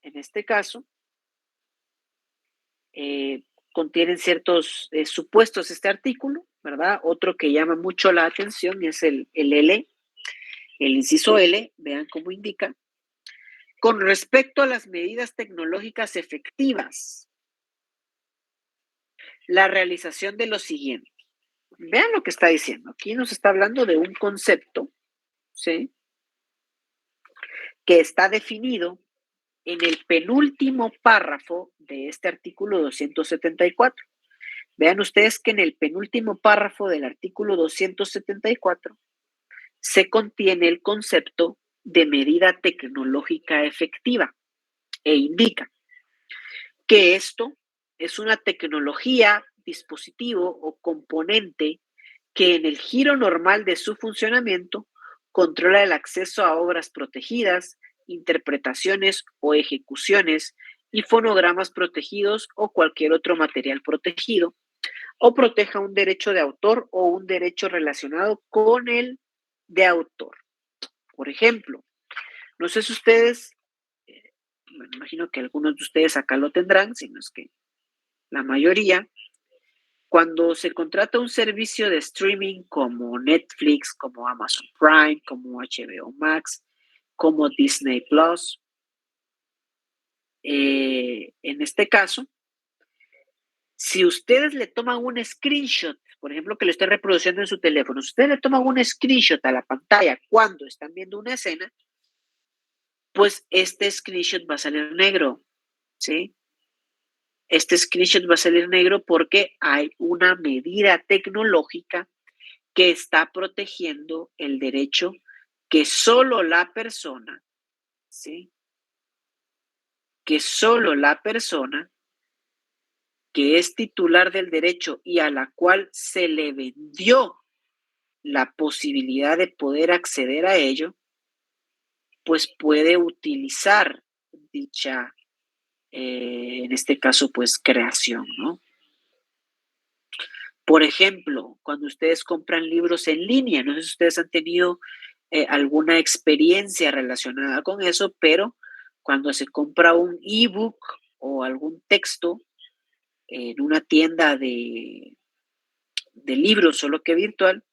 en este caso, contienen ciertos supuestos este artículo, ¿verdad? Otro que llama mucho la atención es el L, el inciso L, vean cómo indica, con respecto a las medidas tecnológicas efectivas, la realización de lo siguiente. Vean lo que está diciendo. Aquí nos está hablando de un concepto, ¿sí? Que está definido en el penúltimo párrafo de este artículo 274. Vean ustedes que en el penúltimo párrafo del artículo 274 se contiene el concepto de medida tecnológica efectiva e indica que esto es una tecnología, dispositivo o componente que en el giro normal de su funcionamiento controla el acceso a obras protegidas, interpretaciones o ejecuciones y fonogramas protegidos o cualquier otro material protegido, o proteja un derecho de autor o un derecho relacionado con el de autor. Por ejemplo, no sé si ustedes, bueno, imagino que algunos de ustedes acá lo tendrán, si no es que la mayoría, cuando se contrata un servicio de streaming como Netflix, como Amazon Prime, como HBO Max, como Disney Plus, en este caso, si ustedes le toman un screenshot, por ejemplo, que lo estén reproduciendo en su teléfono, si ustedes le toman un screenshot a la pantalla cuando están viendo una escena, pues este screenshot va a salir negro, ¿sí? Este screenshot va a salir negro porque hay una medida tecnológica que está protegiendo el derecho que solo la persona, ¿sí? Que solo la persona que es titular del derecho y a la cual se le vendió la posibilidad de poder acceder a ello, pues puede utilizar dicha, en este caso, pues creación, ¿no? Por ejemplo, cuando ustedes compran libros en línea, no sé si ustedes han tenido alguna experiencia relacionada con eso, pero cuando se compra un ebook o algún texto en una tienda de libros, solo que virtual,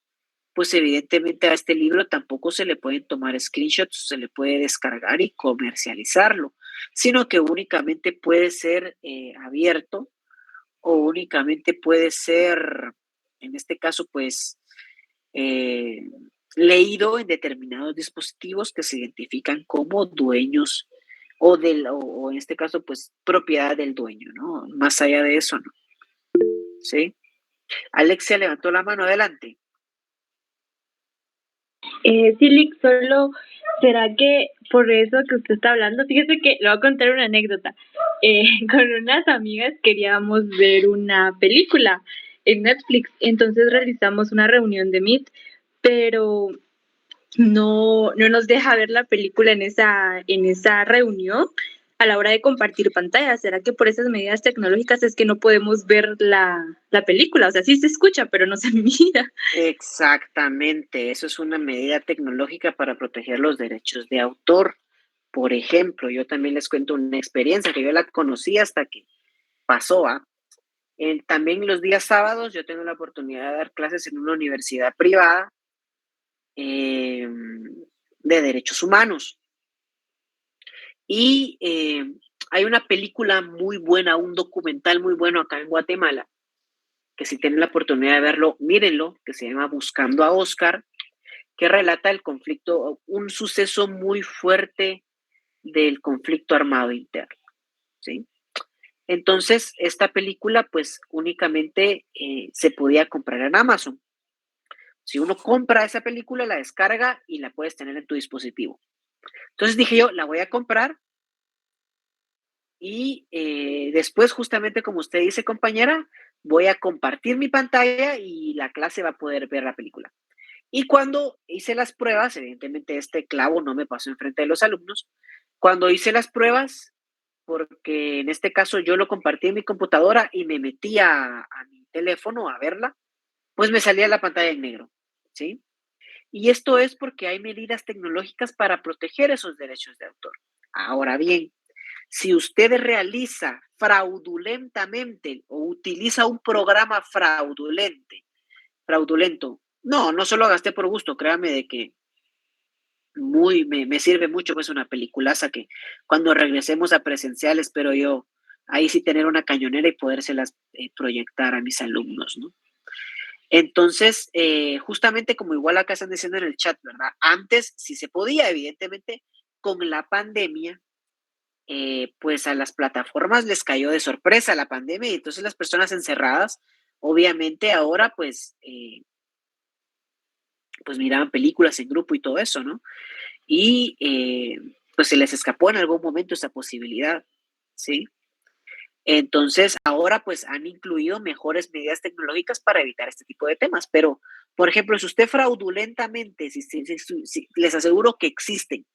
pues evidentemente a este libro tampoco se le pueden tomar screenshots, se le puede descargar y comercializarlo, sino que únicamente puede ser abierto o únicamente puede ser, en este caso, pues, eh, leído en determinados dispositivos que se identifican como dueños o en este caso, pues, propiedad del dueño, ¿no? Más allá de eso, ¿no? ¿Sí? Alexia levantó la mano, adelante. Sí, Lick, solo, ¿será que por eso que usted está hablando? Fíjese que le voy a contar una anécdota. Con unas amigas queríamos ver una película en Netflix, entonces realizamos una reunión de Meet, pero no nos deja ver la película en esa reunión a la hora de compartir pantalla. ¿Será que por esas medidas tecnológicas es que no podemos ver la película? O sea, sí se escucha, pero no se mira. Exactamente, eso es una medida tecnológica para proteger los derechos de autor. Por ejemplo, yo también les cuento una experiencia que yo la conocí hasta que pasó. También los días sábados yo tengo la oportunidad de dar clases en una universidad privada de derechos humanos. Y Hay una película muy buena, un documental muy bueno acá en Guatemala, que si tienen la oportunidad de verlo, mírenlo, que se llama Buscando a Oscar, que relata el conflicto, un suceso muy fuerte del conflicto armado interno, ¿sí? Entonces, esta película, pues, únicamente se podía comprar en Amazon. Si uno compra esa película, la descarga y la puedes tener en tu dispositivo. Entonces dije yo, la voy a comprar y después, justamente como usted dice, compañera, voy a compartir mi pantalla y la clase va a poder ver la película. Y cuando hice las pruebas, evidentemente este clavo no me pasó enfrente de los alumnos, cuando hice las pruebas, porque en este caso yo lo compartí en mi computadora y me metí a mi teléfono a verla, pues me salía la pantalla en negro, ¿sí? Y esto es porque hay medidas tecnológicas para proteger esos derechos de autor. Ahora bien, si usted realiza fraudulentamente o utiliza un programa fraudulento, no solo gasté por gusto, créame de que me sirve mucho, pues una peliculaza que cuando regresemos a presencial espero yo ahí sí tener una cañonera y podérselas proyectar a mis alumnos, ¿no? Entonces, justamente como igual acá están diciendo en el chat, ¿verdad? Antes sí se podía, evidentemente, con la pandemia, pues a las plataformas les cayó de sorpresa la pandemia y entonces las personas encerradas, obviamente ahora pues miraban películas en grupo y todo eso, ¿no? Y pues se les escapó en algún momento esa posibilidad, ¿sí? Entonces, ahora pues han incluido mejores medidas tecnológicas para evitar este tipo de temas. Pero, por ejemplo, si usted fraudulentamente, si les aseguro que existen,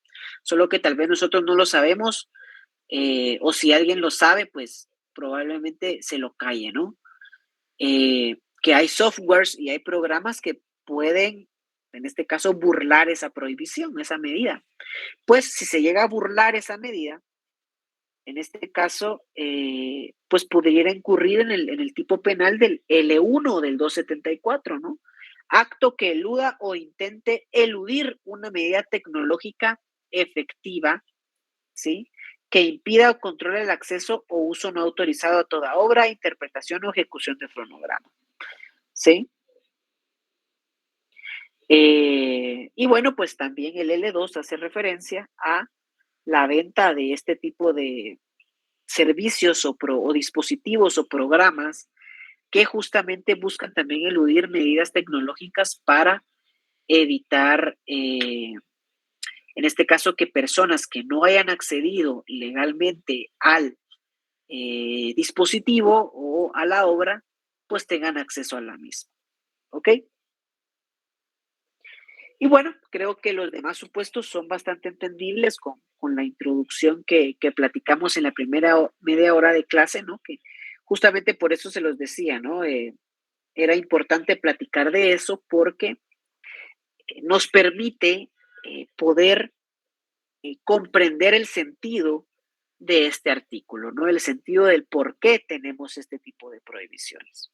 solo que tal vez nosotros no lo sabemos, o si alguien lo sabe, pues probablemente se lo calle, ¿no? Que hay softwares y hay programas que pueden, en este caso, burlar esa prohibición, esa medida. Pues si se llega a burlar esa medida, en este caso, pues pudiera incurrir en el tipo penal del L1 del 274, ¿no? Acto que eluda o intente eludir una medida tecnológica efectiva, ¿sí? Que impida o controle el acceso o uso no autorizado a toda obra, interpretación o ejecución de fonograma, ¿sí? Y bueno, pues también el L2 hace referencia a la venta de este tipo de servicios o dispositivos o programas que justamente buscan también eludir medidas tecnológicas para evitar, en este caso, que personas que no hayan accedido legalmente al dispositivo o a la obra, pues tengan acceso a la misma. ¿Ok? Y bueno, creo que los demás supuestos son bastante entendibles con la introducción que platicamos en la primera media hora de clase, ¿no? Que justamente por eso se los decía, ¿no? Era importante platicar de eso porque nos permite poder comprender el sentido de este artículo, ¿no? El sentido del por qué tenemos este tipo de prohibiciones,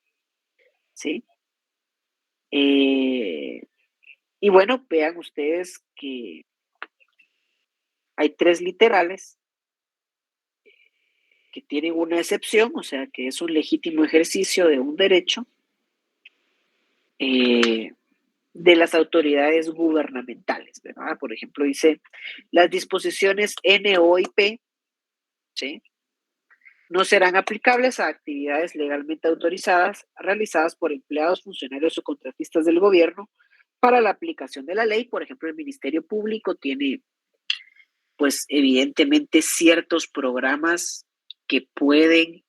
¿sí? Y bueno, vean ustedes que hay 3 literales que tienen una excepción, o sea, que es un legítimo ejercicio de un derecho de las autoridades gubernamentales, ¿verdad? Por ejemplo, dice, las disposiciones N, O y P, ¿sí? No serán aplicables a actividades legalmente autorizadas realizadas por empleados, funcionarios o contratistas del gobierno para la aplicación de la ley. Por ejemplo, el Ministerio Público tiene, pues, evidentemente ciertos programas que pueden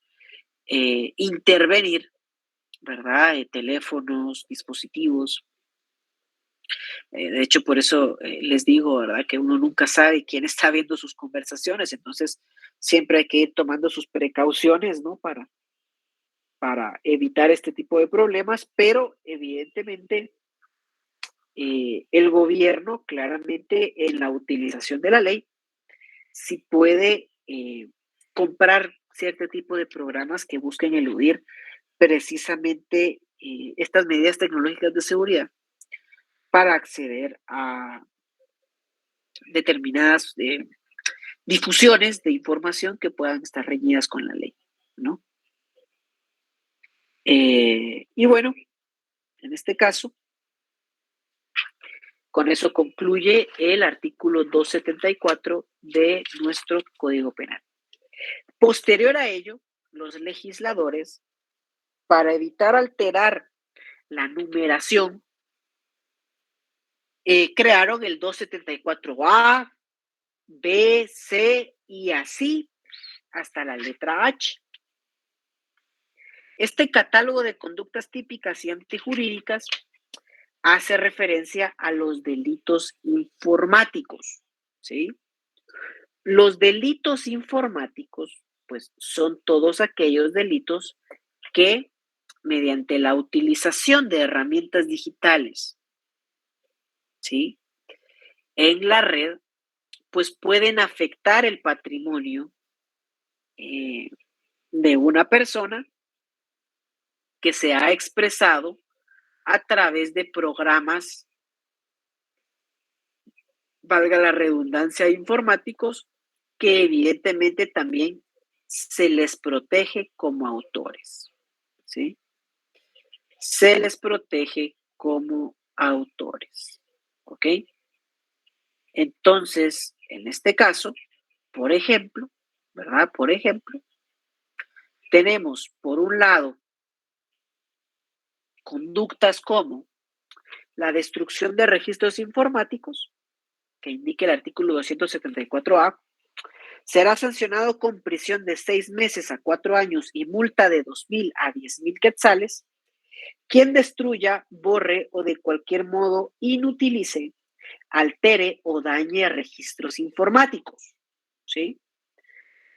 intervenir, ¿verdad? Teléfonos, dispositivos. De hecho, por eso les digo, ¿verdad? Que uno nunca sabe quién está viendo sus conversaciones, entonces siempre hay que ir tomando sus precauciones, ¿no? Para evitar este tipo de problemas, pero evidentemente el gobierno claramente en la utilización de la ley sí puede comprar cierto tipo de programas que busquen eludir precisamente estas medidas tecnológicas de seguridad para acceder a determinadas difusiones de información que puedan estar reñidas con la ley, ¿no? Y bueno, en este caso, con eso concluye el artículo 274 de nuestro Código Penal. Posterior a ello, los legisladores, para evitar alterar la numeración, crearon el 274A, B, C y así hasta la letra H. Este catálogo de conductas típicas y antijurídicas hace referencia a los delitos informáticos, ¿sí? Los delitos informáticos, pues, son todos aquellos delitos que, mediante la utilización de herramientas digitales, ¿sí?, en la red, pues pueden afectar el patrimonio de una persona que se ha expresado a través de programas, valga la redundancia, informáticos, que evidentemente también se les protege como autores, ¿sí? Se les protege como autores, ¿ok? Entonces, en este caso, por ejemplo, ¿verdad? Por ejemplo, tenemos, por un lado, conductas como la destrucción de registros informáticos, que indica el artículo 274A, será sancionado con prisión de 6 meses a 4 años y multa de 2,000 a 10,000 quetzales, quien destruya, borre o de cualquier modo inutilice, altere o dañe registros informáticos, ¿sí?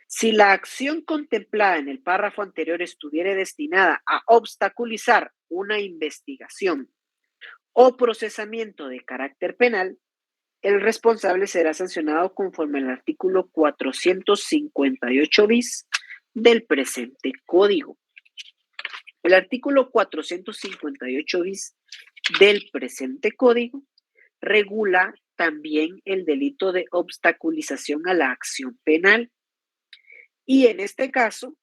Si la acción contemplada en el párrafo anterior estuviera destinada a obstaculizar una investigación o procesamiento de carácter penal, el responsable será sancionado conforme al artículo 458 bis del presente código. El artículo 458 bis del presente código regula también el delito de obstaculización a la acción penal. Y en este caso,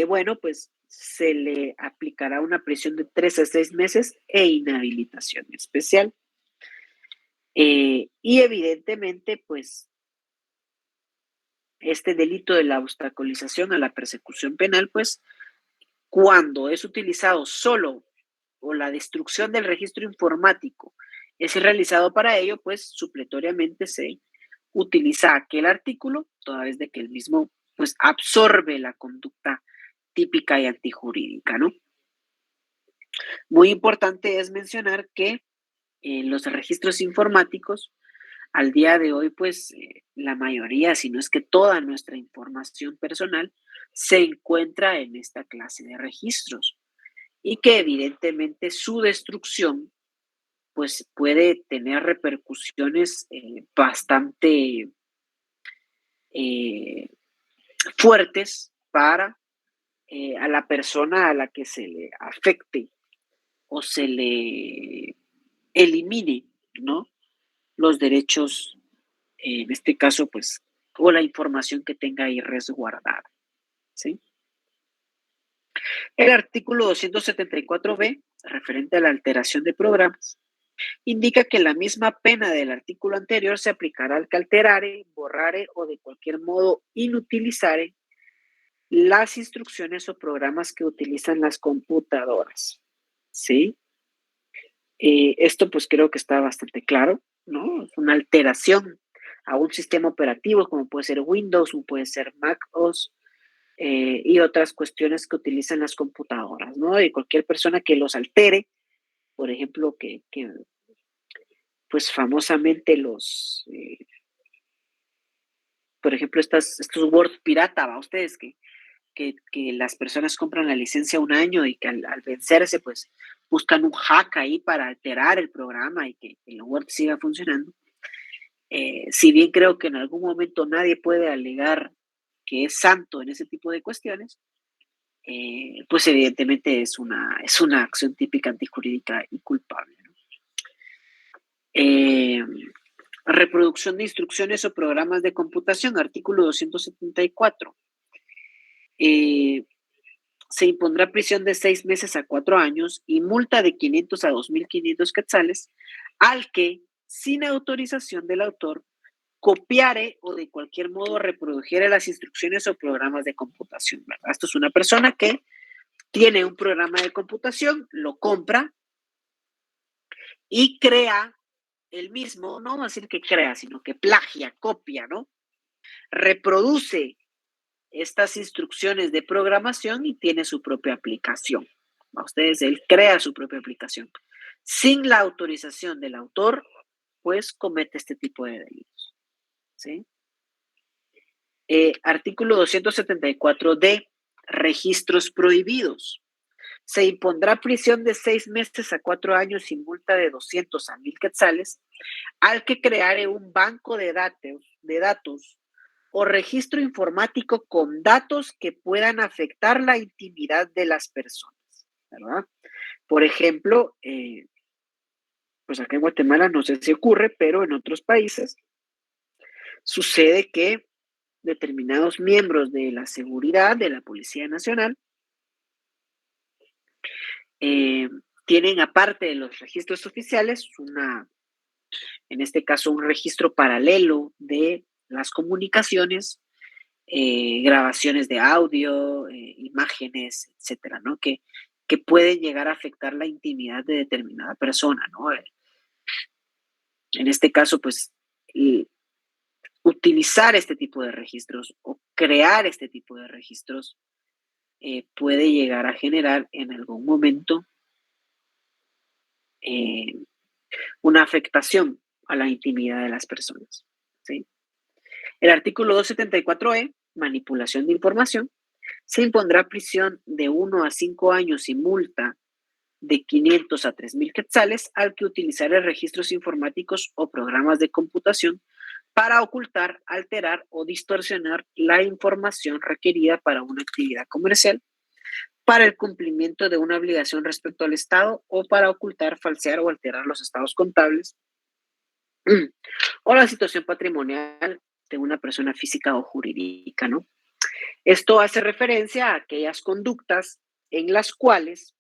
bueno, pues se le aplicará una prisión de 3 a 6 meses e inhabilitación especial. Y evidentemente, pues, este delito de la obstaculización a la persecución penal, pues, cuando es utilizado solo o la destrucción del registro informático es realizado para ello, pues, supletoriamente se utiliza aquel artículo, toda vez de que el mismo, pues, absorbe la conducta típica y antijurídica, ¿no? Muy importante es mencionar que los registros informáticos, al día de hoy, pues la mayoría, si no es que toda nuestra información personal, se encuentra en esta clase de registros y que evidentemente su destrucción, pues puede tener repercusiones bastante fuertes para a la persona a la que se le afecte o se le elimine, ¿no?, los derechos, en este caso, pues, o la información que tenga ahí resguardada, ¿sí? El artículo 274b, referente a la alteración de programas, indica que la misma pena del artículo anterior se aplicará al que alterare, borrare o de cualquier modo inutilizare las instrucciones o programas que utilizan las computadoras, ¿sí? Esto pues creo que está bastante claro, ¿no? Es una alteración a un sistema operativo como puede ser Windows, como puede ser Mac OS y otras cuestiones que utilizan las computadoras, ¿no? Y cualquier persona que los altere, por ejemplo, que pues famosamente por ejemplo, estos Word pirata, ¿va? Ustedes que las personas compran la licencia un año y que al vencerse, pues buscan un hack ahí para alterar el programa y que el Word siga funcionando. Si bien creo que en algún momento nadie puede alegar que es santo en ese tipo de cuestiones, pues evidentemente es una acción típica antijurídica y culpable, ¿no? Reproducción de instrucciones o programas de computación, artículo 274. Se impondrá prisión de 6 meses a 4 años y multa de 500 a 2.500 quetzales al que, sin autorización del autor, copiare o de cualquier modo reprodujere las instrucciones o programas de computación, ¿verdad? Esto es una persona que tiene un programa de computación, lo compra y crea el mismo, no vamos a decir que crea, sino que plagia, copia, ¿no? Reproduce estas instrucciones de programación y tiene su propia aplicación. A ustedes, él crea su propia aplicación. Sin la autorización del autor, pues comete este tipo de delitos. ¿Sí? Artículo 274D, registros prohibidos. Se impondrá prisión de 6 meses a 4 años y multa de 200 a 1.000 quetzales al que creare un banco de datos o registro informático con datos que puedan afectar la intimidad de las personas, ¿verdad? Por ejemplo, pues acá en Guatemala no sé si ocurre, pero en otros países sucede que determinados miembros de la seguridad, de la Policía Nacional, tienen, aparte de los registros oficiales, en este caso, un registro paralelo de las comunicaciones, grabaciones de audio, imágenes, etcétera, ¿no? Que pueden llegar a afectar la intimidad de determinada persona, ¿no? En este caso, pues, utilizar este tipo de registros o crear este tipo de registros puede llegar a generar en algún momento una afectación a la intimidad de las personas, ¿sí? El artículo 274E, manipulación de información, se impondrá prisión de 1 a 5 años y multa de 500 a 3.000 quetzales al que utilizare registros informáticos o programas de computación para ocultar, alterar o distorsionar la información requerida para una actividad comercial, para el cumplimiento de una obligación respecto al Estado o para ocultar, falsear o alterar los estados contables o la situación patrimonial de una persona física o jurídica, ¿no? Esto hace referencia a aquellas conductas en las cuales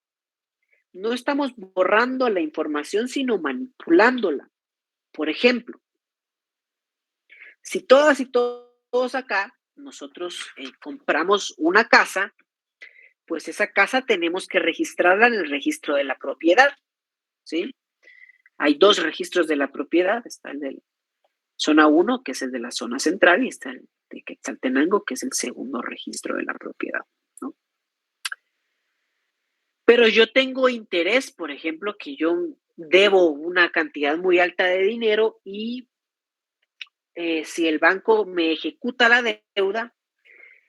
no estamos borrando la información, sino manipulándola. Por ejemplo, si todas y todos acá nosotros compramos una casa, pues esa casa tenemos que registrarla en el registro de la propiedad, ¿sí? Hay 2 registros de la propiedad, está el de zona 1, que es el de la zona central, y está el de Quetzaltenango, que es el segundo registro de la propiedad, ¿no? Pero yo tengo interés, por ejemplo, que yo debo una cantidad muy alta de dinero y si el banco me ejecuta la deuda,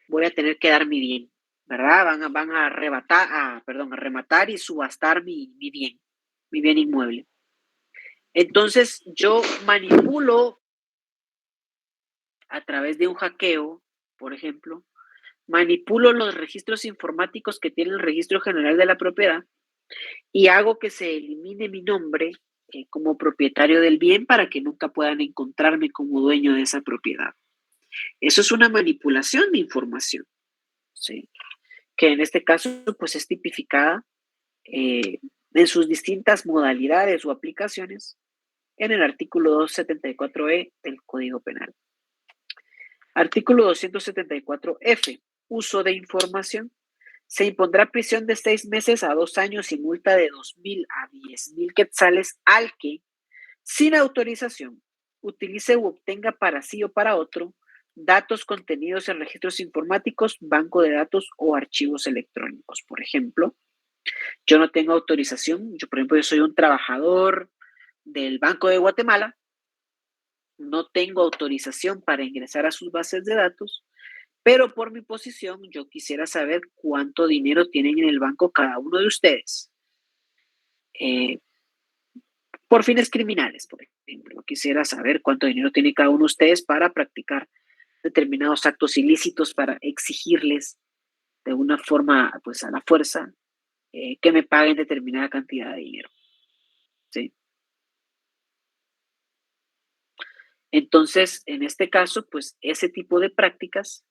voy a tener que dar mi bien, ¿verdad? Van a rematar y subastar mi bien inmueble. Entonces, yo manipulo a través de un hackeo, por ejemplo, manipulo los registros informáticos que tiene el Registro General de la Propiedad y hago que se elimine mi nombre como propietario del bien para que nunca puedan encontrarme como dueño de esa propiedad. Eso es una manipulación de información, ¿sí? Que en este caso pues es tipificada en sus distintas modalidades o aplicaciones en el artículo 274E del Código Penal. Artículo 274F, uso de información. Se impondrá prisión de 6 meses a 2 años y multa de 2.000 a 10.000 quetzales al que, sin autorización, utilice u obtenga para sí o para otro datos contenidos en registros informáticos, banco de datos o archivos electrónicos. Por ejemplo, yo no tengo autorización, yo soy un trabajador del Banco de Guatemala, no tengo autorización para ingresar a sus bases de datos, pero por mi posición yo quisiera saber cuánto dinero tienen en el banco cada uno de ustedes. Por fines criminales, por ejemplo, quisiera saber cuánto dinero tiene cada uno de ustedes para practicar determinados actos ilícitos, para exigirles de una forma, pues a la fuerza, que me paguen determinada cantidad de dinero. ¿Sí? Entonces, en este caso, pues ese tipo de prácticas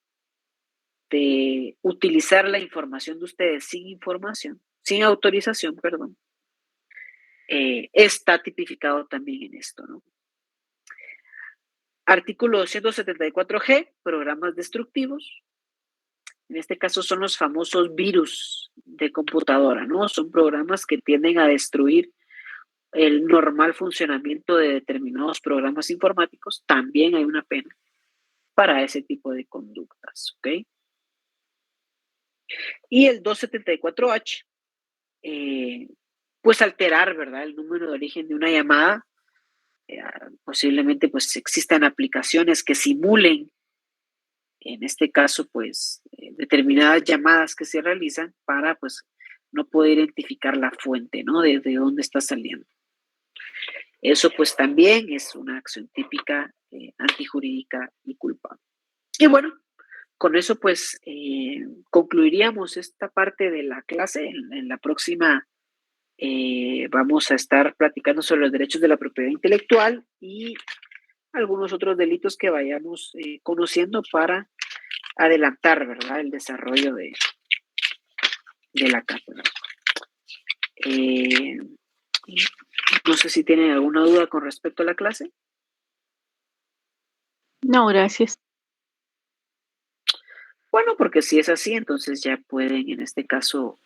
de utilizar la información de ustedes sin autorización, perdón, está tipificado también en esto, ¿no? Artículo 274G, programas destructivos. En este caso son los famosos virus de computadora, ¿no? Son programas que tienden a destruir el normal funcionamiento de determinados programas informáticos. También hay una pena para ese tipo de conductas, ¿ok? Y el 274H, pues alterar, ¿verdad? El número de origen de una llamada. Posiblemente pues existan aplicaciones que simulen, en este caso, pues determinadas llamadas que se realizan para pues no poder identificar la fuente, ¿no? De dónde está saliendo. Eso pues también es una acción típica antijurídica y culpable. Y bueno, con eso pues concluiríamos esta parte de la clase. En la próxima vamos a estar platicando sobre los derechos de la propiedad intelectual y algunos otros delitos que vayamos conociendo para adelantar, ¿verdad?, el desarrollo de la cátedra. No sé si tienen alguna duda con respecto a la clase. No, gracias. Bueno, porque si es así, entonces ya pueden, en este caso,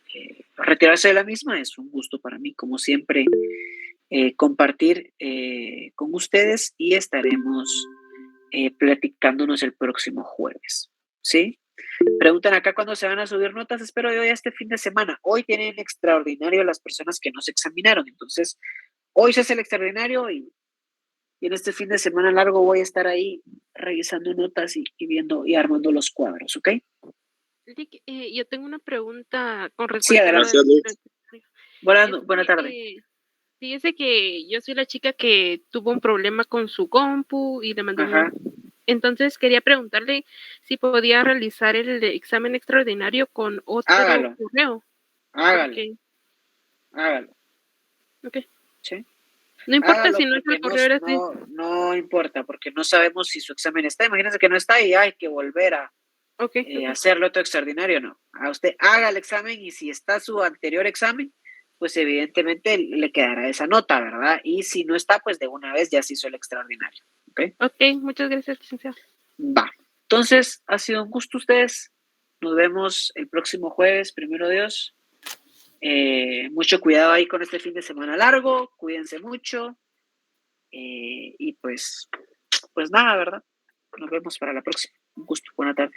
retirarse de la misma. Es un gusto para mí, como siempre, compartir con ustedes y estaremos platicándonos el próximo jueves, ¿sí? Preguntan acá cuándo se van a subir notas. Espero yo ya este fin de semana. Hoy tienen extraordinario las personas que no se examinaron, entonces hoy se hace el extraordinario y en este fin de semana largo voy a estar ahí revisando notas y viendo y armando los cuadros, ¿ok? Lick, yo tengo una pregunta con Sí, respecto adelante. Buena tarde. Fíjese que yo soy la chica que tuvo un problema con su compu y le mandé Ajá. Entonces quería preguntarle si podía realizar el examen extraordinario con otro Hágalo. correo. Hágalo. Ok. Sí. No importa Hágalo, si no es el correo. no importa, porque no sabemos si su examen está. Imagínense que no está y hay que volver a hacerlo otro extraordinario. No. A usted haga el examen y si está su anterior examen, pues evidentemente le quedará esa nota, ¿verdad? Y si no está, pues de una vez ya se hizo el extraordinario. Ok, muchas gracias, licenciado. Va. Entonces, ha sido un gusto ustedes. Nos vemos el próximo jueves, primero Dios. Mucho cuidado ahí con este fin de semana largo. Cuídense mucho. Y pues nada, ¿verdad? Nos vemos para la próxima. Un gusto. Buena tarde.